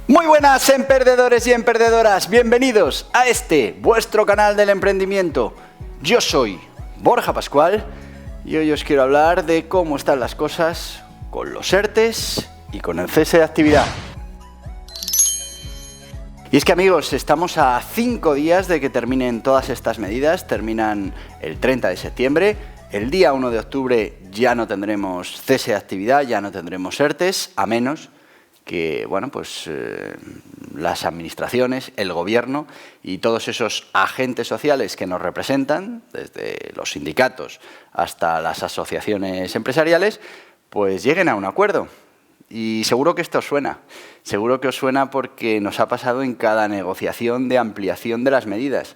Muy buenas, emprendedores y emprendedoras. Bienvenidos a este, vuestro canal del emprendimiento. Yo soy Borja Pascual y hoy os quiero hablar de cómo están las cosas con los ERTEs y con el cese de actividad. Y es que, amigos, estamos a 5 días de que terminen todas estas medidas. Terminan el 30 de septiembre. El día 1 de octubre ya no tendremos cese de actividad, ya no tendremos ERTEs, a menos que, bueno, pues las administraciones, el gobierno y todos esos agentes sociales que nos representan, desde los sindicatos hasta las asociaciones empresariales, pues lleguen a un acuerdo. Y seguro que esto os suena. Seguro que os suena porque nos ha pasado en cada negociación de ampliación de las medidas.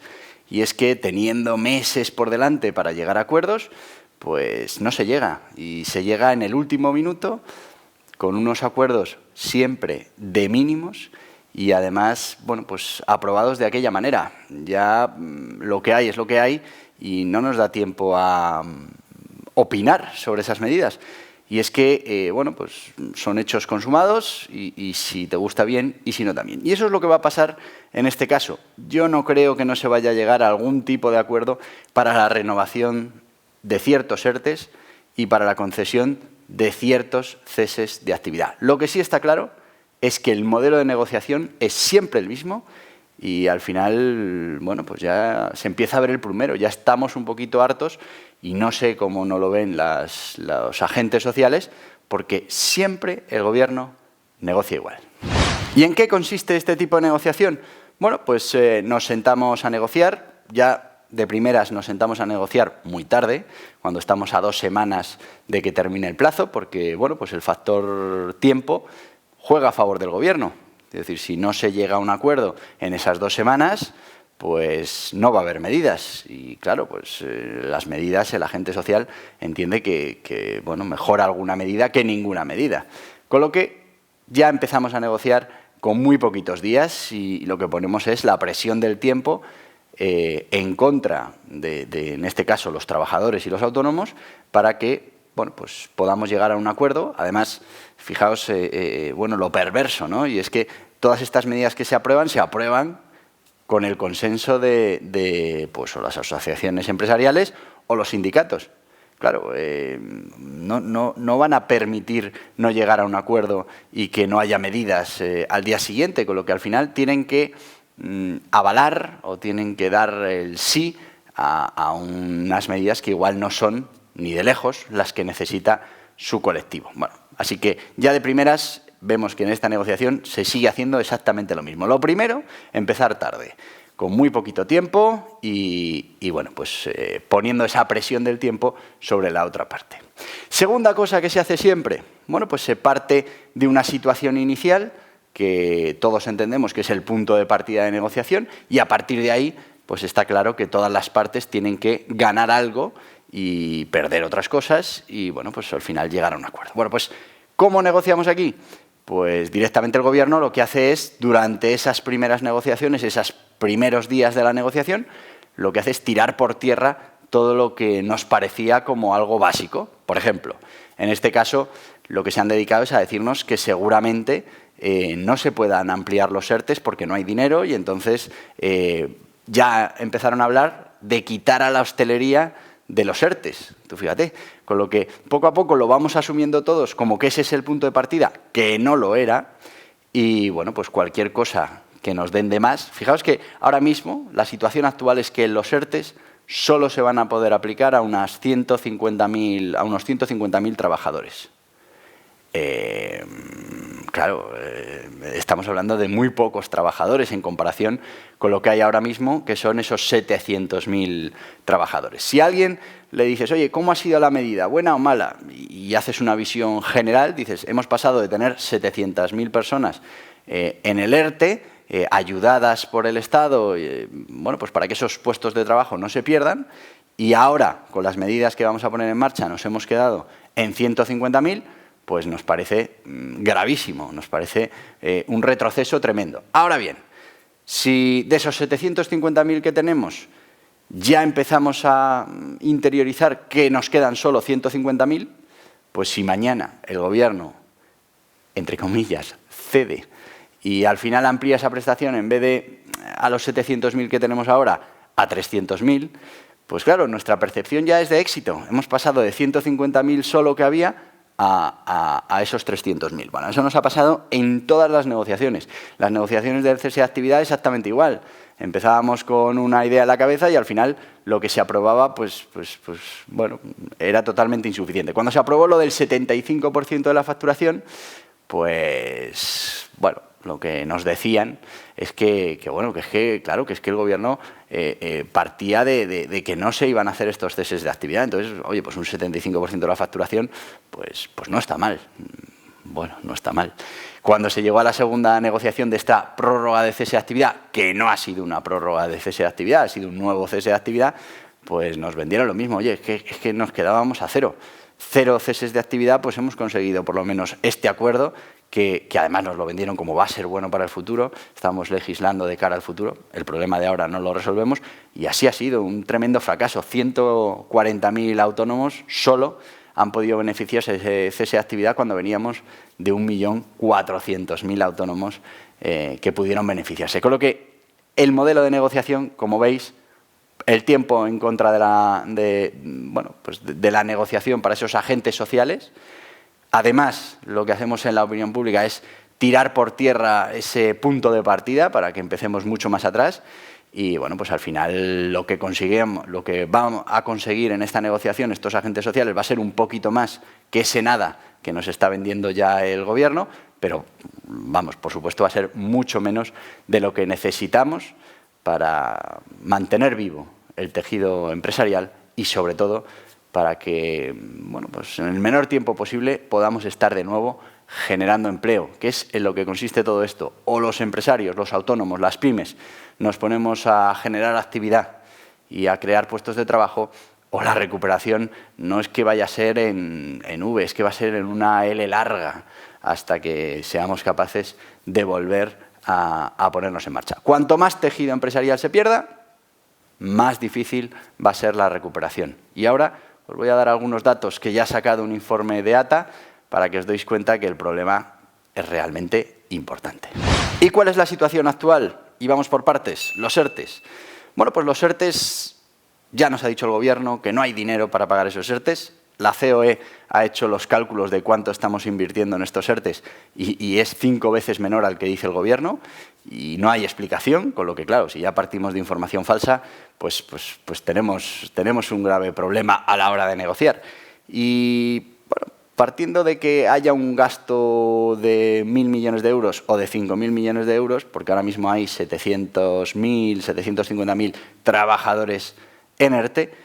Y es que teniendo meses por delante para llegar a acuerdos, pues no se llega. Y se llega en el último minuto con unos acuerdos siempre de mínimos y además, bueno, pues aprobados de aquella manera. Ya lo que hay es lo que hay y no nos da tiempo a opinar sobre esas medidas. Y es que, bueno, pues son hechos consumados y si te gusta bien y si no también. Y eso es lo que va a pasar en este caso. Yo no creo que no se vaya a llegar a algún tipo de acuerdo para la renovación de ciertos ERTEs y para la concesión de ciertos ceses de actividad. Lo que sí está claro es que el modelo de negociación es siempre el mismo y al final, bueno, pues ya se empieza a ver el plumero, ya estamos un poquito hartos y no sé cómo no lo ven los agentes sociales, porque siempre el gobierno negocia igual. ¿Y en qué consiste este tipo de negociación? Bueno, pues nos sentamos a negociar, ya de primeras nos sentamos a negociar muy tarde, cuando estamos a 2 semanas de que termine el plazo, porque, bueno, pues el factor tiempo juega a favor del gobierno. Es decir, si no se llega a un acuerdo en esas 2 semanas, pues no va a haber medidas. Y claro, pues las medidas, el agente social entiende que bueno, mejor alguna medida que ninguna medida. Con lo que ya empezamos a negociar con muy poquitos días y lo que ponemos es la presión del tiempo en contra de, en este caso, los trabajadores y los autónomos para que, bueno, pues podamos llegar a un acuerdo. Además, fijaos, bueno, lo perverso, ¿no? Y es que todas estas medidas que se aprueban con el consenso de pues, o las asociaciones empresariales o los sindicatos. Claro, no van a permitir no llegar a un acuerdo y que no haya medidas al día siguiente, con lo que al final tienen que avalar o tienen que dar el sí a unas medidas que igual no son ni de lejos las que necesita su colectivo. Bueno, así que ya de primeras vemos que en esta negociación se sigue haciendo exactamente lo mismo. Lo primero, empezar tarde, con muy poquito tiempo y bueno, pues poniendo esa presión del tiempo sobre la otra parte. Segunda cosa que se hace siempre, bueno, pues se parte de una situación inicial que todos entendemos que es el punto de partida de negociación y a partir de ahí pues está claro que todas las partes tienen que ganar algo y perder otras cosas y bueno, pues al final llegar a un acuerdo. Bueno, pues ¿cómo negociamos aquí? Pues directamente el gobierno lo que hace es, durante esas primeras negociaciones, esos primeros días de la negociación, lo que hace es tirar por tierra todo lo que nos parecía como algo básico. Por ejemplo, en este caso, lo que se han dedicado es a decirnos que seguramente no se puedan ampliar los ERTEs porque no hay dinero y entonces ya empezaron a hablar de quitar a la hostelería de los ERTEs. Tú fíjate, con lo que poco a poco lo vamos asumiendo todos como que ese es el punto de partida, que no lo era, y bueno, pues cualquier cosa que nos den de más. Fijaos que ahora mismo la situación actual es que los ERTEs solo se van a poder aplicar a unos 150.000 trabajadores. Claro, estamos hablando de muy pocos trabajadores en comparación con lo que hay ahora mismo, que son esos 700.000 trabajadores. Si a alguien le dices, oye, ¿cómo ha sido la medida? ¿Buena o mala? Y haces una visión general, dices, hemos pasado de tener 700.000 personas en el ERTE, ayudadas por el Estado, bueno, pues para que esos puestos de trabajo no se pierdan, y ahora, con las medidas que vamos a poner en marcha, nos hemos quedado en 150.000, pues nos parece gravísimo, nos parece un retroceso tremendo. Ahora bien, si de esos 750.000 que tenemos ya empezamos a interiorizar que nos quedan solo 150.000, pues si mañana el gobierno, entre comillas, cede y al final amplía esa prestación en vez de a los 700.000 que tenemos ahora a 300.000, pues claro, nuestra percepción ya es de éxito. Hemos pasado de 150.000 solo que había a esos 300.000. Bueno, eso nos ha pasado en todas las negociaciones. Las negociaciones del cese de actividad exactamente igual. Empezábamos con una idea en la cabeza y al final lo que se aprobaba bueno, era totalmente insuficiente. Cuando se aprobó lo del 75% de la facturación, pues bueno, lo que nos decían es que el gobierno partía de que no se iban a hacer estos ceses de actividad. Entonces, oye, pues un 75% de la facturación, pues no está mal. Bueno, no está mal. Cuando se llegó a la segunda negociación de esta prórroga de cese de actividad, que no ha sido una prórroga de cese de actividad, ha sido un nuevo cese de actividad, pues nos vendieron lo mismo. Oye, es que nos quedábamos a cero. 0 ceses de actividad, pues hemos conseguido por lo menos este acuerdo, que además nos lo vendieron como va a ser bueno para el futuro. Estamos legislando de cara al futuro. El problema de ahora no lo resolvemos. Y así ha sido un tremendo fracaso. 140.000 autónomos solo han podido beneficiarse de ese cese de actividad cuando veníamos de 1.400.000 autónomos que pudieron beneficiarse. Con lo que el modelo de negociación, como veis, el tiempo en contra de la negociación para esos agentes sociales. Además, lo que hacemos en la opinión pública es tirar por tierra ese punto de partida para que empecemos mucho más atrás. Y bueno, pues al final lo que vamos a conseguir en esta negociación estos agentes sociales va a ser un poquito más que ese nada que nos está vendiendo ya el gobierno, pero vamos, por supuesto va a ser mucho menos de lo que necesitamos para mantener vivo el tejido empresarial y sobre todo para que, bueno, pues en el menor tiempo posible podamos estar de nuevo generando empleo, que es en lo que consiste todo esto. O los empresarios, los autónomos, las pymes, nos ponemos a generar actividad y a crear puestos de trabajo, o la recuperación no es que vaya a ser en V, es que va a ser en una L larga hasta que seamos capaces de volver a ponernos en marcha. Cuanto más tejido empresarial se pierda, más difícil va a ser la recuperación. Y ahora os voy a dar algunos datos que ya ha sacado un informe de ATA para que os deis cuenta que el problema es realmente importante. ¿Y cuál es la situación actual? Y vamos por partes, los ERTEs. Bueno, pues los ERTEs, ya nos ha dicho el gobierno que no hay dinero para pagar esos ERTEs. La COE ha hecho los cálculos de cuánto estamos invirtiendo en estos ERTEs y es 5 veces menor al que dice el gobierno y no hay explicación, con lo que, claro, si ya partimos de información falsa, pues tenemos un grave problema a la hora de negociar. Y, bueno, partiendo de que haya un gasto de 1.000 millones de euros o de 5.000 millones de euros, porque ahora mismo hay 700.000, 750.000 trabajadores en ERTE,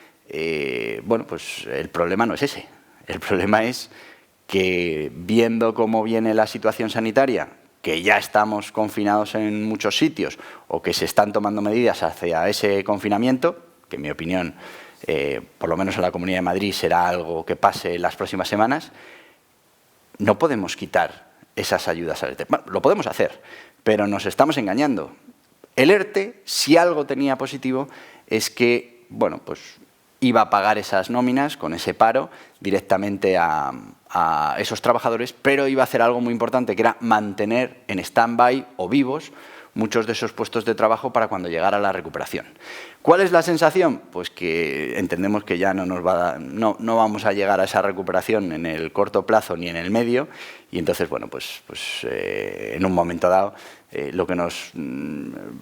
bueno, pues el problema no es ese. El problema es que, viendo cómo viene la situación sanitaria, que ya estamos confinados en muchos sitios o que se están tomando medidas hacia ese confinamiento, que en mi opinión, por lo menos en la Comunidad de Madrid, será algo que pase en las próximas semanas, no podemos quitar esas ayudas al ERTE. Bueno, lo podemos hacer, pero nos estamos engañando. El ERTE, si algo tenía positivo, es que, bueno, pues iba a pagar esas nóminas con ese paro directamente a esos trabajadores, pero iba a hacer algo muy importante, que era mantener en stand-by o vivos muchos de esos puestos de trabajo para cuando llegara la recuperación. ¿Cuál es la sensación? Pues que entendemos que ya no vamos a llegar a esa recuperación en el corto plazo ni en el medio, y entonces, bueno, pues en un momento dado lo que nos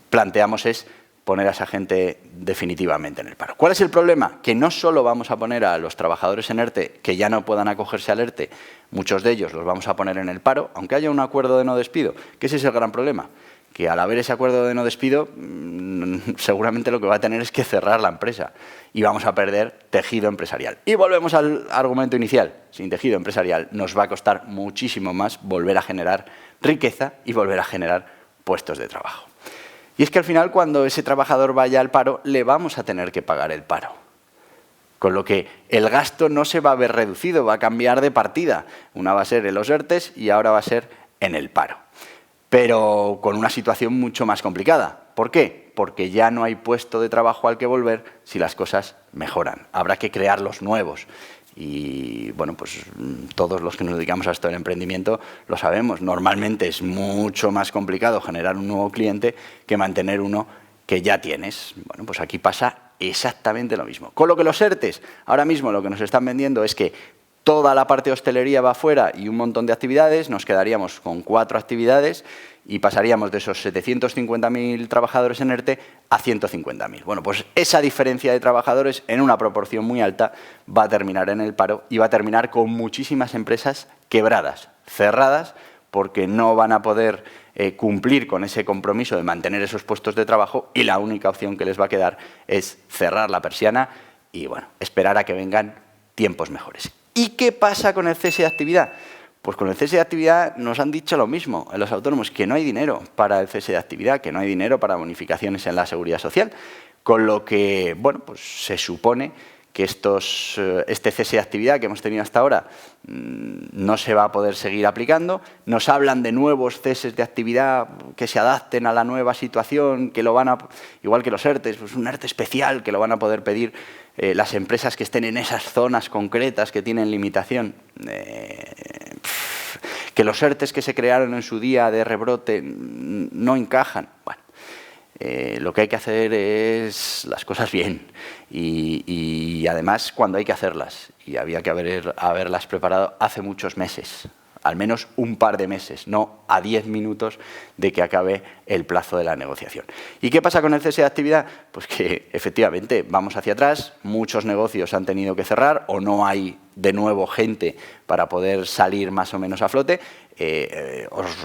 planteamos es poner a esa gente definitivamente en el paro. ¿Cuál es el problema? Que no solo vamos a poner a los trabajadores en ERTE que ya no puedan acogerse al ERTE, muchos de ellos los vamos a poner en el paro, aunque haya un acuerdo de no despido, que ese es el gran problema, que al haber ese acuerdo de no despido, seguramente lo que va a tener es que cerrar la empresa y vamos a perder tejido empresarial. Y volvemos al argumento inicial, sin tejido empresarial nos va a costar muchísimo más volver a generar riqueza y volver a generar puestos de trabajo. Y es que al final, cuando ese trabajador vaya al paro, le vamos a tener que pagar el paro. Con lo que el gasto no se va a ver reducido, va a cambiar de partida. Una va a ser en los ERTEs y ahora va a ser en el paro. Pero con una situación mucho más complicada. ¿Por qué? Porque ya no hay puesto de trabajo al que volver si las cosas mejoran. Habrá que crear los nuevos. Y bueno, pues todos los que nos dedicamos a esto del emprendimiento lo sabemos. Normalmente es mucho más complicado generar un nuevo cliente que mantener uno que ya tienes. Bueno, pues aquí pasa exactamente lo mismo. Con lo que los ERTEs, ahora mismo lo que nos están vendiendo es que toda la parte de hostelería va fuera y un montón de actividades, nos quedaríamos con 4 actividades y pasaríamos de esos 750.000 trabajadores en ERTE a 150.000. Bueno, pues esa diferencia de trabajadores en una proporción muy alta va a terminar en el paro y va a terminar con muchísimas empresas quebradas, cerradas, porque no van a poder cumplir con ese compromiso de mantener esos puestos de trabajo y la única opción que les va a quedar es cerrar la persiana y, bueno, esperar a que vengan tiempos mejores. ¿Y qué pasa con el cese de actividad? Pues con el cese de actividad nos han dicho lo mismo en los autónomos, que no hay dinero para el cese de actividad, que no hay dinero para bonificaciones en la Seguridad Social, con lo que, bueno, pues se supone que este cese de actividad que hemos tenido hasta ahora no se va a poder seguir aplicando. Nos hablan de nuevos ceses de actividad que se adapten a la nueva situación, que lo van a, igual que los ERTEs, pues un ERTE especial que lo van a poder pedir las empresas que estén en esas zonas concretas que tienen limitación. Que los ERTEs que se crearon en su día de rebrote no encajan. Bueno. Lo que hay que hacer es las cosas bien y además cuando hay que hacerlas, y había que haberlas preparado hace muchos meses, al menos un par de meses, no a 10 minutos de que acabe el plazo de la negociación. ¿Y qué pasa con el cese de actividad? Pues que efectivamente vamos hacia atrás, muchos negocios han tenido que cerrar o no hay de nuevo gente para poder salir más o menos a flote.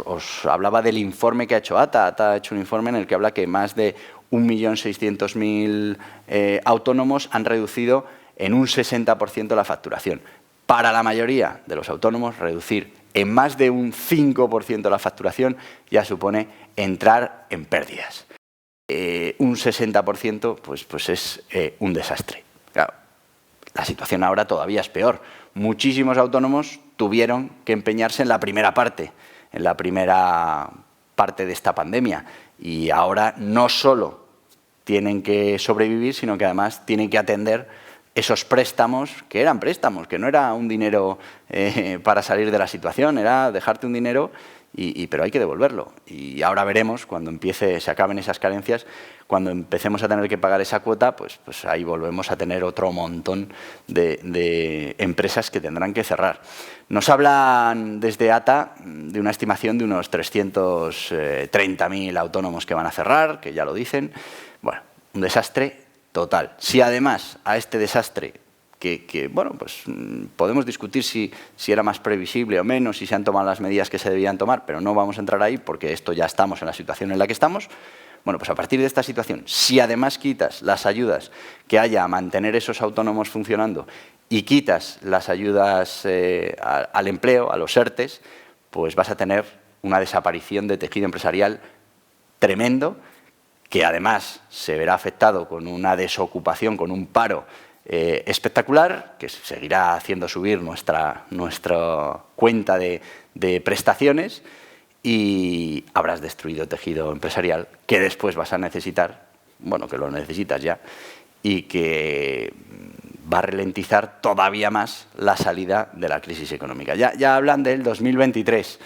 Os hablaba del informe que ha hecho ATA. ATA ha hecho un informe en el que habla que más de 1.600.000 autónomos han reducido en un 60% la facturación. Para la mayoría de los autónomos, reducir en más de un 5% la facturación ya supone entrar en pérdidas. Un 60% pues es un desastre. Claro, la situación ahora todavía es peor. Muchísimos autónomos tuvieron que empeñarse en la primera parte de esta pandemia. Y ahora no solo tienen que sobrevivir, sino que además tienen que atender esos préstamos, que eran préstamos, que no era un dinero para salir de la situación, era dejarte un dinero, pero hay que devolverlo. Y ahora veremos, cuando se acaben esas carencias, cuando empecemos a tener que pagar esa cuota, pues ahí volvemos a tener otro montón de empresas que tendrán que cerrar. Nos hablan desde ATA de una estimación de unos 330.000 autónomos que van a cerrar, que ya lo dicen. Bueno, un desastre total. Si además a este desastre, bueno, pues podemos discutir si era más previsible o menos, si se han tomado las medidas que se debían tomar, pero no vamos a entrar ahí porque esto ya estamos en la situación en la que estamos. Bueno, pues a partir de esta situación, si además quitas las ayudas que haya a mantener esos autónomos funcionando y quitas las ayudas al empleo, a los ERTEs, pues vas a tener una desaparición de tejido empresarial tremendo, que además se verá afectado con una desocupación, con un paro espectacular, que seguirá haciendo subir nuestra cuenta de prestaciones, y habrás destruido tejido empresarial que después vas a necesitar, bueno, que lo necesitas ya, y que va a ralentizar todavía más la salida de la crisis económica. Ya hablan del 2023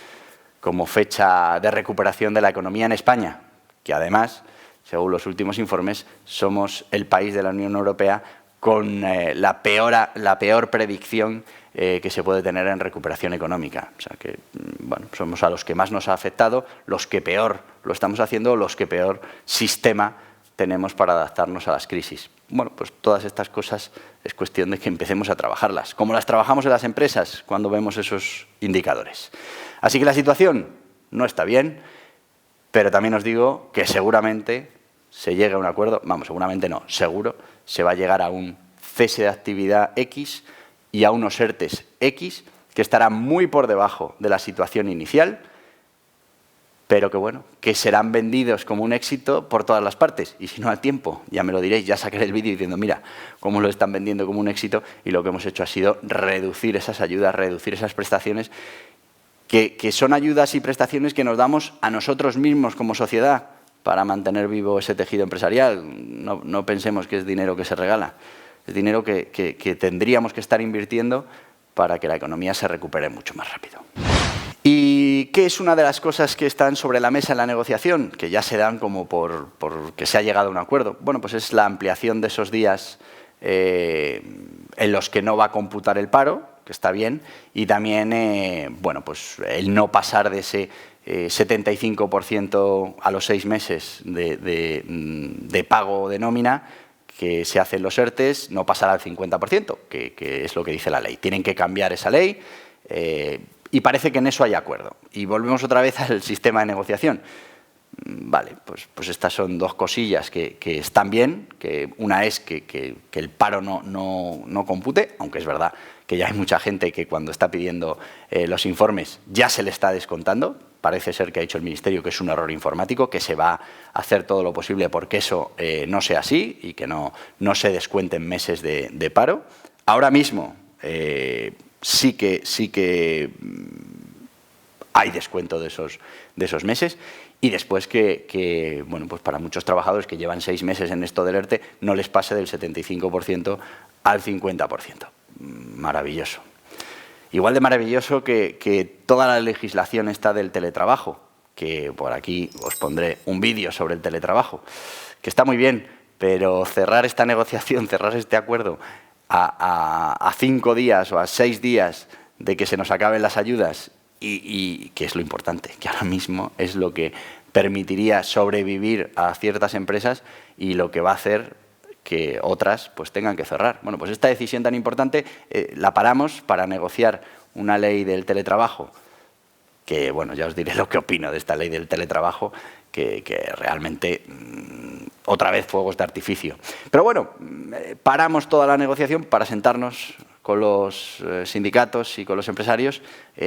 como fecha de recuperación de la economía en España, que además, según los últimos informes, somos el país de la Unión Europea con la peor predicción que se puede tener en recuperación económica. O sea que, bueno, somos a los que más nos ha afectado, los que peor lo estamos haciendo, los que peor sistema tenemos para adaptarnos a las crisis. Bueno, pues todas estas cosas es cuestión de que empecemos a trabajarlas, como las trabajamos en las empresas cuando vemos esos indicadores. Así que la situación no está bien, pero también os digo que seguramente se llegue a un acuerdo, vamos, seguramente no, seguro se va a llegar a un cese de actividad X y a unos ERTEs X que estarán muy por debajo de la situación inicial, pero que, bueno, que serán vendidos como un éxito por todas las partes. Y si no, al tiempo, ya me lo diréis, ya sacaré el vídeo diciendo, mira, cómo lo están vendiendo como un éxito, y lo que hemos hecho ha sido reducir esas ayudas, reducir esas prestaciones, que son ayudas y prestaciones que nos damos a nosotros mismos como sociedad para mantener vivo ese tejido empresarial. No pensemos que es dinero que se regala. es dinero que tendríamos que estar invirtiendo para que la economía se recupere mucho más rápido. ¿Y qué es una de las cosas que están sobre la mesa en la negociación? Que ya se dan como por que se ha llegado a un acuerdo. Bueno, pues es la ampliación de esos días en los que no va a computar el paro, que está bien, y también bueno, pues el no pasar de ese 75% a los 6 meses de pago de nómina que se hace en los ERTEs, no pasar al 50%, que es lo que dice la ley. Tienen que cambiar esa ley y parece que en eso hay acuerdo. Y volvemos otra vez al sistema de negociación. Vale, pues estas son dos cosillas que están bien, que una es que el paro no compute, aunque es verdad que ya hay mucha gente que cuando está pidiendo los informes ya se le está descontando. Parece ser que ha dicho el Ministerio que es un error informático, que se va a hacer todo lo posible porque eso no sea así y que no se descuenten meses de paro. Ahora mismo sí que hay descuento de esos meses. Y después bueno, pues para muchos trabajadores que llevan 6 meses en esto del ERTE no les pase del 75% al 50%. Maravilloso. Igual de maravilloso que toda la legislación está del teletrabajo, que por aquí os pondré un vídeo sobre el teletrabajo, que está muy bien, pero cerrar esta negociación, cerrar este acuerdo a 5 días o a 6 días de que se nos acaben las ayudas y que es lo importante, que ahora mismo es lo que permitiría sobrevivir a ciertas empresas y lo que va a hacer que otras pues tengan que cerrar. Bueno, pues esta decisión tan importante la paramos para negociar una ley del teletrabajo, que bueno, ya os diré lo que opino de esta ley del teletrabajo, que realmente otra vez fuegos de artificio. Pero bueno, paramos toda la negociación para sentarnos con los sindicatos y con los empresarios,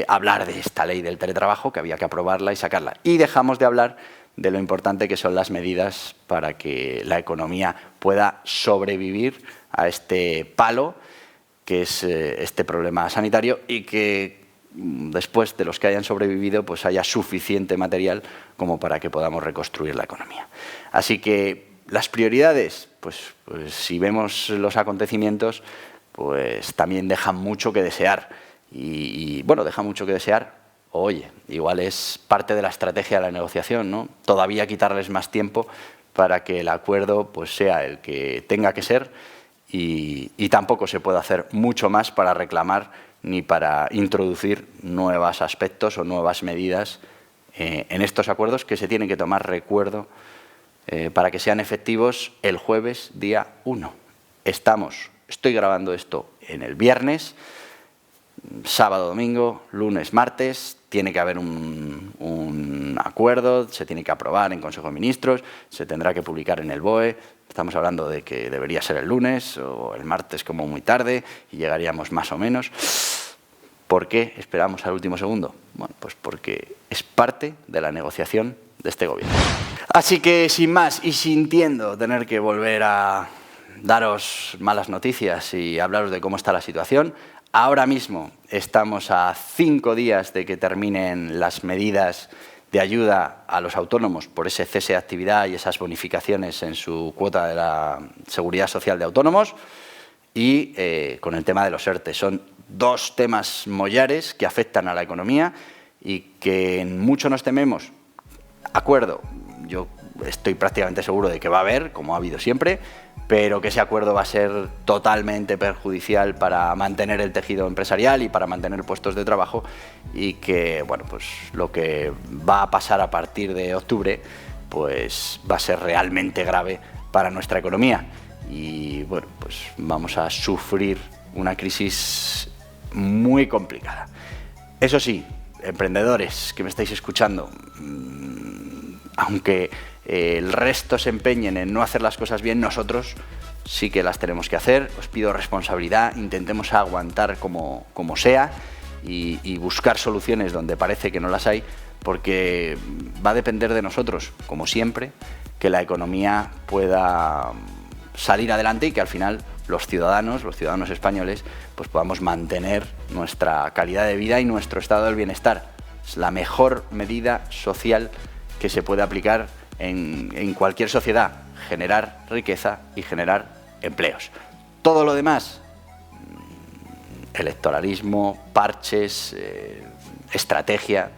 hablar de esta ley del teletrabajo, que había que aprobarla y sacarla. Y dejamos de hablar de lo importante que son las medidas para que la economía pueda sobrevivir a este palo, que es este problema sanitario, y que después de los que hayan sobrevivido pues haya suficiente material como para que podamos reconstruir la economía. Así que las prioridades, pues si vemos los acontecimientos, pues también dejan mucho que desear. Y bueno, deja mucho que desear. Oye, igual es parte de la estrategia de la negociación, ¿no? Todavía quitarles más tiempo para que el acuerdo pues sea el que tenga que ser y tampoco se puede hacer mucho más para reclamar ni para introducir nuevos aspectos o nuevas medidas en estos acuerdos que se tienen que tomar, recuerdo, para que sean efectivos el jueves día 1. Estoy grabando esto en el viernes, sábado, domingo, lunes, martes, tiene que haber un acuerdo, se tiene que aprobar en Consejo de Ministros, se tendrá que publicar en el BOE. Estamos hablando de que debería ser el lunes o el martes como muy tarde y llegaríamos más o menos. ¿Por qué esperamos al último segundo? Bueno, pues porque es parte de la negociación de este gobierno. Así que sin más y sintiendo tener que volver a daros malas noticias y hablaros de cómo está la situación, ahora mismo estamos a 5 días de que terminen las medidas de ayuda a los autónomos por ese cese de actividad y esas bonificaciones en su cuota de la Seguridad Social de autónomos y con el tema de los ERTE. Son 2 temas mollares que afectan a la economía y que en mucho nos tememos. Acuerdo, yo estoy prácticamente seguro de que va a haber, como ha habido siempre, pero que ese acuerdo va a ser totalmente perjudicial para mantener el tejido empresarial y para mantener puestos de trabajo y que, bueno, pues lo que va a pasar a partir de octubre pues va a ser realmente grave para nuestra economía y, bueno, pues vamos a sufrir una crisis muy complicada. Eso sí, emprendedores que me estáis escuchando, aunque el resto se empeñen en no hacer las cosas bien, nosotros sí que las tenemos que hacer. Os pido responsabilidad, intentemos aguantar como sea y buscar soluciones donde parece que no las hay, porque va a depender de nosotros, como siempre, que la economía pueda salir adelante y que al final los ciudadanos españoles, pues podamos mantener nuestra calidad de vida y nuestro estado del bienestar. Es la mejor medida social que se puede aplicar en cualquier sociedad, generar riqueza y generar empleos. Todo lo demás, electoralismo, parches, estrategia,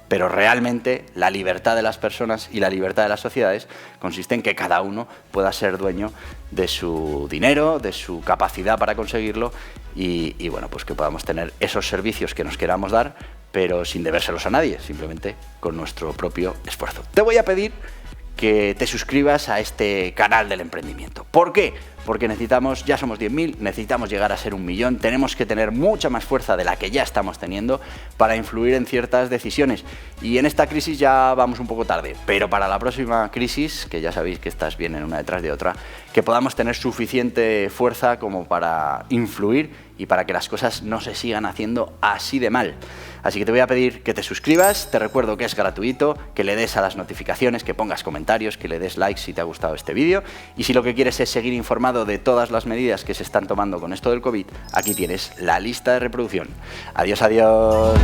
pero realmente la libertad de las personas y la libertad de las sociedades consiste en que cada uno pueda ser dueño de su dinero, de su capacidad para conseguirlo y bueno, pues que podamos tener esos servicios que nos queramos dar, pero sin debérselos a nadie, simplemente con nuestro propio esfuerzo. Te voy a pedir que te suscribas a este canal del emprendimiento. ¿Por qué? Porque necesitamos, ya somos 10.000, necesitamos llegar a ser 1 millón, tenemos que tener mucha más fuerza de la que ya estamos teniendo para influir en ciertas decisiones. Y en esta crisis ya vamos un poco tarde, pero para la próxima crisis, que ya sabéis que estas vienen una detrás de otra, que podamos tener suficiente fuerza como para influir y para que las cosas no se sigan haciendo así de mal. Así que te voy a pedir que te suscribas, te recuerdo que es gratuito, que le des a las notificaciones, que pongas comentarios, que le des like si te ha gustado este vídeo y si lo que quieres es seguir informado de todas las medidas que se están tomando con esto del COVID, aquí tienes la lista de reproducción. Adiós, adiós.